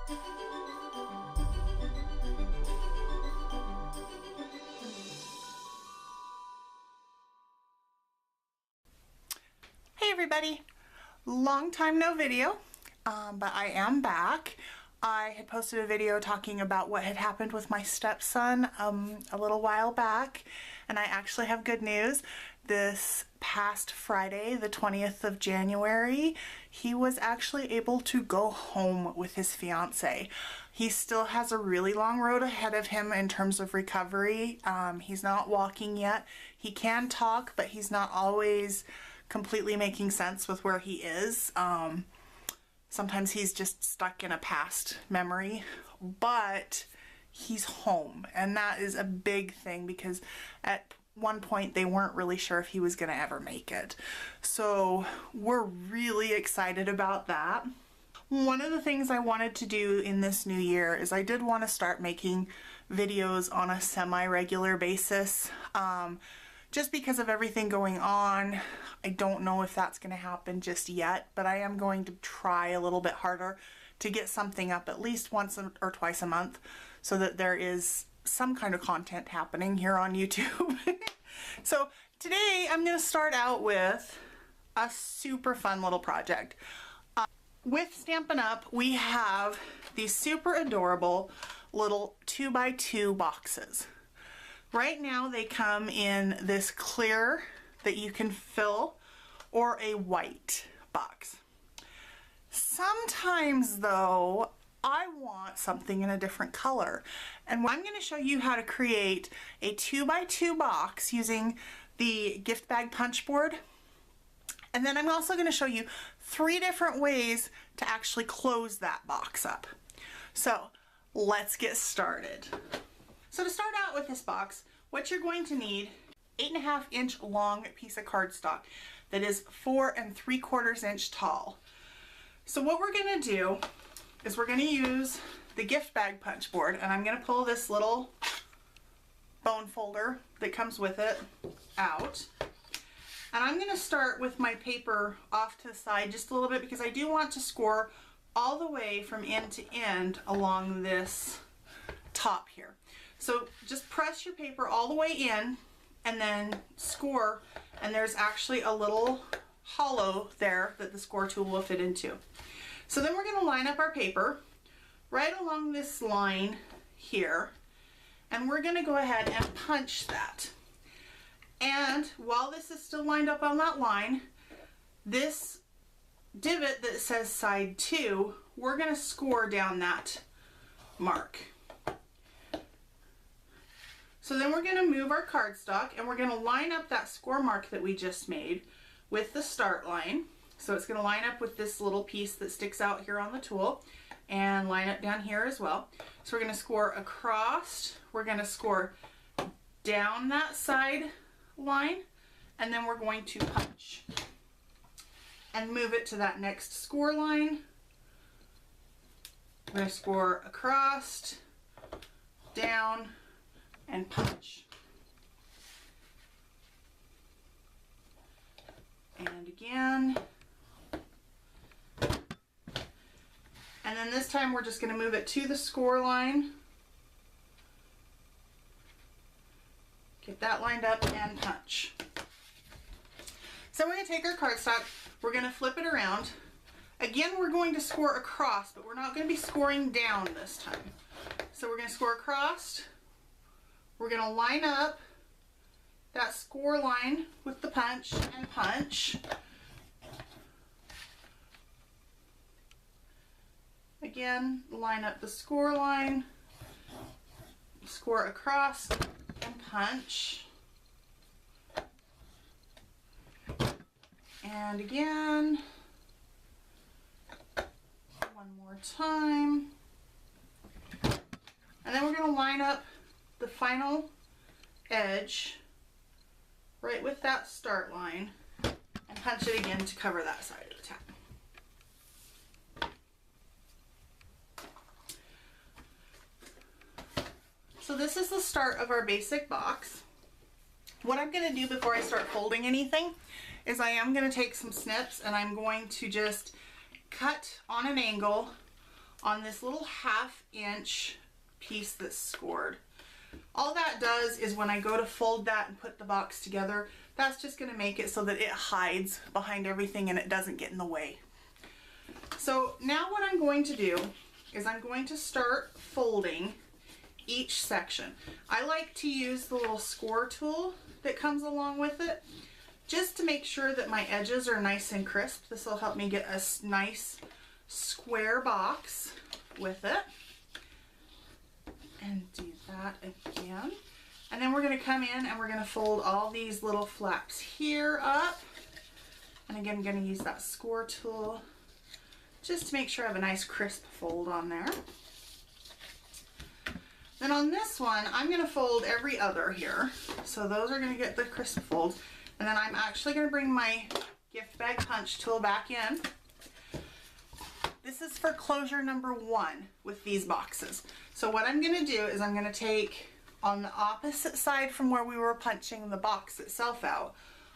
Hey everybody, long time no video, but I am back. I had posted a video talking about what had happened with my stepson a little while back, and I actually have good news. This past Friday, the 20th of January, he was actually able to go home with his fiance. He still has a really long road ahead of him in terms of recovery. He's not walking yet. He can talk, but he's not always completely making sense with where he is. Sometimes he's just stuck in a past memory, but he's home, and that is a big thing because at one point they weren't really sure if he was going to ever make it. So we're really excited about that. One of the things I wanted to do in this new year is I did want to start making videos on a semi-regular basis. Just because of everything going on, I don't know if that's going to happen just yet, but I am going to try a little bit harder to get something up at least once or twice a month so that there is some kind of content happening here on YouTube. So today I'm going to start out with a super fun little project. With Stampin' Up, we have these super adorable little 2x2 boxes. Right now they come in this clear that you can fill or a white box. Sometimes though, I want something in a different color. And I'm going to show you how to create a 2x2 box using the gift bag punch board. And then I'm also going to show you 3 different ways to actually close that box up. So let's get started. So to start out with this box, what you're going to need, 8.5 inch long piece of cardstock that is 4 3/4 inch tall. So what we're going to do is we're going to use the gift bag punch board, and I'm going to pull this little bone folder that comes with it out. And I'm going to start with my paper off to the side just a little bit because I do want to score all the way from end to end along this top here. So just press your paper all the way in and then score, and there's actually a little hollow there that the score tool will fit into. So then we're going to line up our paper right along this line here, and we're going to go ahead and punch that. And while this is still lined up on that line, this divot that says side 2, we're going to score down that mark. So then we're going to move our cardstock and we're going to line up that score mark that we just made with the start line. So it's going to line up with this little piece that sticks out here on the tool and line up down here as well. So we're going to score across, we're going to score down that side line, and then we're going to punch and move it to that next score line. We're going to score across, down, and punch. And again. And then this time we're just going to move it to the score line. Get that lined up and punch. So we're going to take our cardstock, we're going to flip it around. Again, we're going to score across, but we're not going to be scoring down this time. So we're going to score across. We're going to line up that score line with the punch and punch. Again, line up the score line, score across, and punch. And again, one more time. And then we're going to line up the final edge right with that start line and punch it again to cover that side of the tab. So this is the start of our basic box. What I'm going to do before I start folding anything is I am going to take some snips and I'm going to just cut on an angle on this little 1/2 inch piece that's scored. All that does is when I go to fold that and put the box together, that's just going to make it so that it hides behind everything and it doesn't get in the way. So now what I'm going to do is I'm going to start folding each section. I like to use the little score tool that comes along with it just to make sure that my edges are nice and crisp. This will help me get a nice square box with it. And do that again. And then we're going to come in and we're going to fold all these little flaps here up. And again, I'm going to use that score tool just to make sure I have a nice crisp fold on there. Then on this one, I'm going to fold every other here. So those are going to get the crisp folds. And then I'm actually going to bring my gift bag punch tool back in. This is for closure number 1 with these boxes. So what I'm going to do is I'm going to take on the opposite side from where we were punching the box itself out.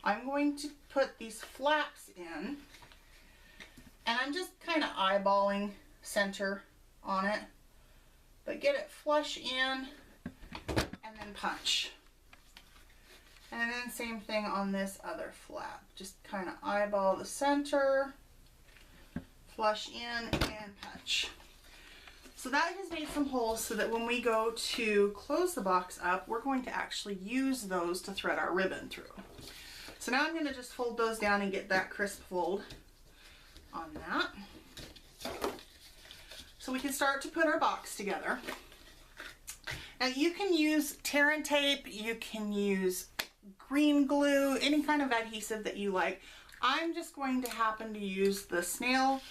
I'm going to put these flaps in, and I'm just kind of eyeballing center on it, but get it flush in and then punch. And then same thing on this other flap. Just kind of eyeball the center, flush in and punch. So that has made some holes so that when we go to close the box up, we're going to actually use those to thread our ribbon through. So now I'm going to just fold those down and get that crisp fold on that. So we can start to put our box together. Now you can use tear and tape, you can use green glue, any kind of adhesive that you like. I'm just going to happen to use the snail.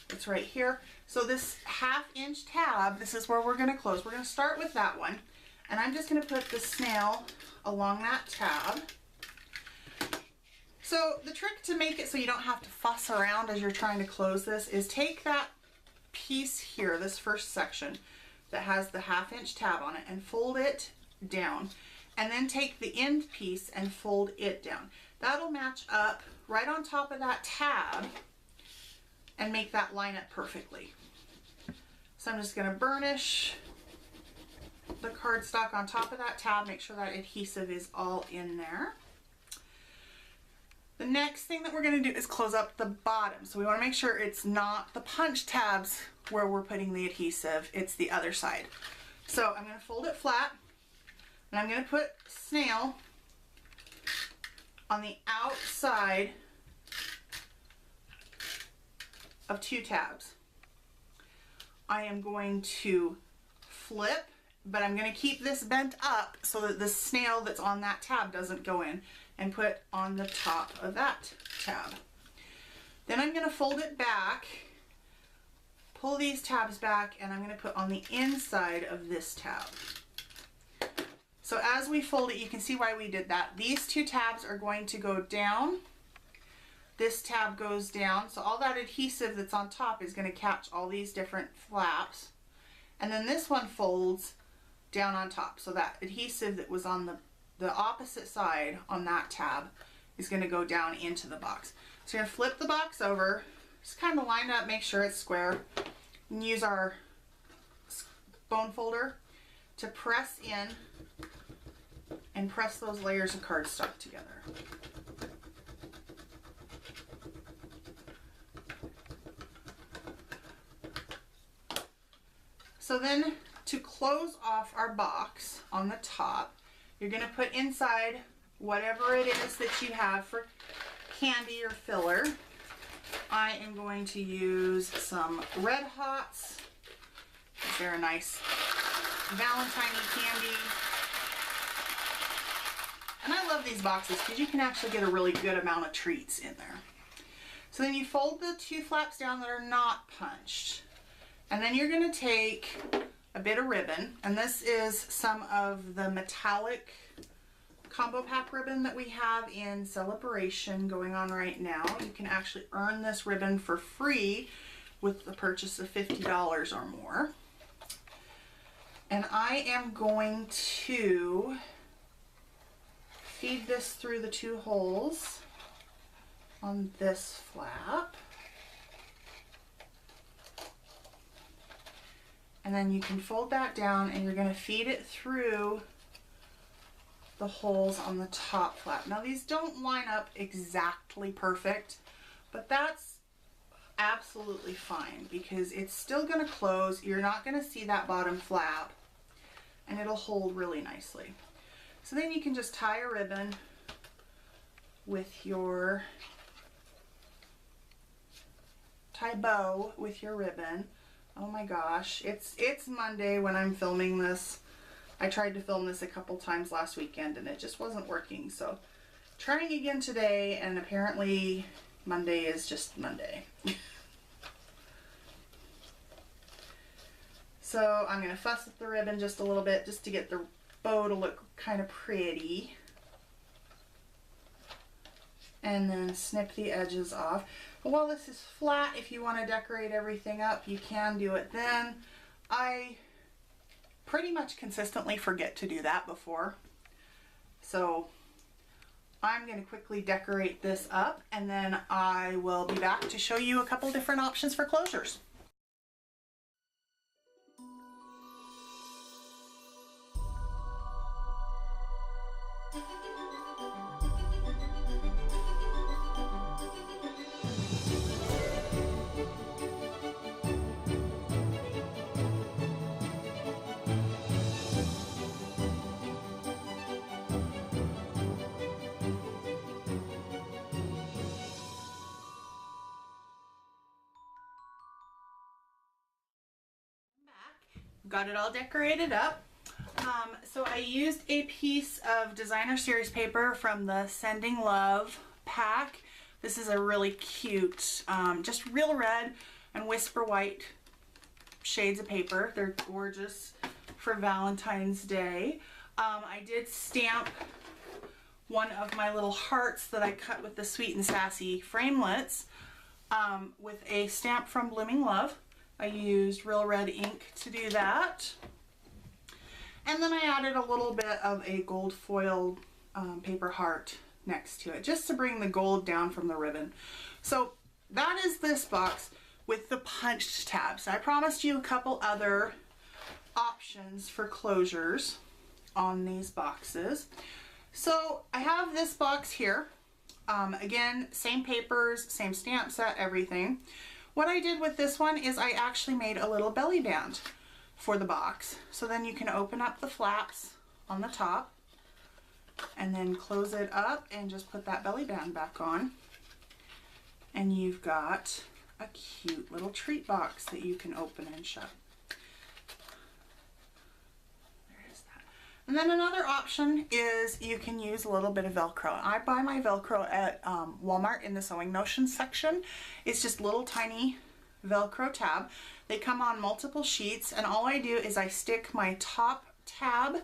It's right here. So this 1/2 inch tab, this is where we're going to close. We're going to start with that one. And I'm just going to put the snail along that tab. So the trick to make it so you don't have to fuss around as you're trying to close this is take that piece here, this first section that has the 1/2 inch tab on it, and fold it down. And then take the end piece and fold it down. That'll match up right on top of that tab and make that line up perfectly. So I'm just going to burnish the cardstock on top of that tab, make sure that adhesive is all in there. The next thing that we're going to do is close up the bottom. So we want to make sure it's not the punch tabs where we're putting the adhesive, it's the other side. So I'm going to fold it flat, and I'm going to put snail on the outside of 2 tabs. I am going to flip, but I'm going to keep this bent up so that the snail that's on that tab doesn't go in, and put on the top of that tab. Then I'm going to fold it back, pull these tabs back, and I'm going to put on the inside of this tab. So as we fold it, you can see why we did that. These 2 tabs are going to go down. This tab goes down, so all that adhesive that's on top is going to catch all these different flaps. And then this one folds down on top, so that adhesive that was on the opposite side on that tab is going to go down into the box. So you're going to flip the box over, just kind of line up, make sure it's square, and use our bone folder to press in and press those layers of cardstock together. So then to close off our box on the top, you're going to put inside whatever it is that you have for candy or filler. I am going to use some Red Hots. They're a nice Valentine candy. And I love these boxes because you can actually get a really good amount of treats in there. So then you fold the 2 flaps down that are not punched. And then you're going to take a bit of ribbon, and this is some of the metallic combo pack ribbon that we have in Celebration going on right now. You can actually earn this ribbon for free with the purchase of $50 or more. And I am going to feed this through the 2 holes on this flap. And then you can fold that down and you're going to feed it through the holes on the top flap. Now these don't line up exactly perfect, but that's absolutely fine because it's still going to close. You're not going to see that bottom flap and it'll hold really nicely. So then you can just tie a ribbon with your bow with your ribbon. Oh my gosh, it's Monday when I'm filming this. I tried to film this a couple times last weekend and it just wasn't working, so trying again today, and apparently Monday is just Monday. So I'm going to fuss with the ribbon just a little bit just to get the bow to look kind of pretty. And then snip the edges off. But while this is flat, if you want to decorate everything up, you can do it then. I pretty much consistently forget to do that before. So I'm going to quickly decorate this up and then I will be back to show you a couple different options for closures. Got it all decorated up. So I used a piece of designer series paper from the Sending Love pack. This is a really cute, just real red and whisper white shades of paper. They're gorgeous for Valentine's Day. I did stamp one of my little hearts that I cut with the Sweet and Sassy framelits with a stamp from Blooming Love. I used real red ink to do that. And then I added a little bit of a gold foiled paper heart next to it, just to bring the gold down from the ribbon. So that is this box with the punched tabs. I promised you a couple other options for closures on these boxes. So I have this box here. Again, same papers, same stamp set, everything. What I did with this one is I actually made a little belly band for the box. So then you can open up the flaps on the top and then close it up and just put that belly band back on. And you've got a cute little treat box that you can open and shut. And then another option is you can use a little bit of Velcro. I buy my Velcro at Walmart in the Sewing Notions section. It's just little tiny Velcro tab. They come on multiple sheets, and all I do is I stick my top tab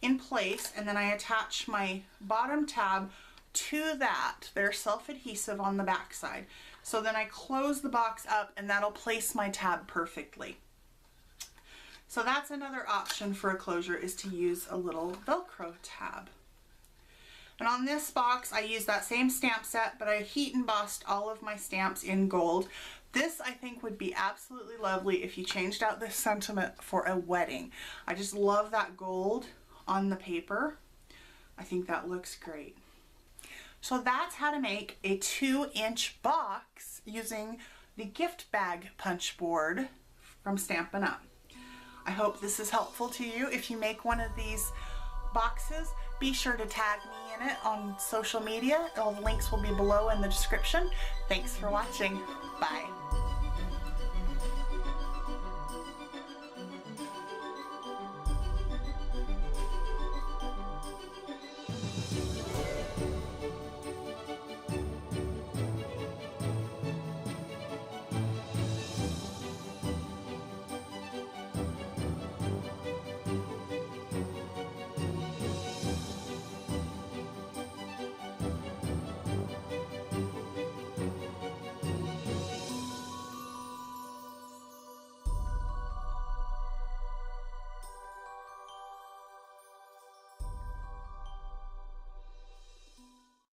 in place and then I attach my bottom tab to that. They're self-adhesive on the back side. So then I close the box up and that'll place my tab perfectly. So that's another option for a closure, is to use a little Velcro tab. And on this box, I use that same stamp set, but I heat embossed all of my stamps in gold. This, I think, would be absolutely lovely if you changed out this sentiment for a wedding. I just love that gold on the paper. I think that looks great. So that's how to make a 2-inch box using the gift bag punch board from Stampin' Up! I hope this is helpful to you. If you make one of these boxes, be sure to tag me in it on social media. All the links will be below in the description. Thanks for watching. Bye.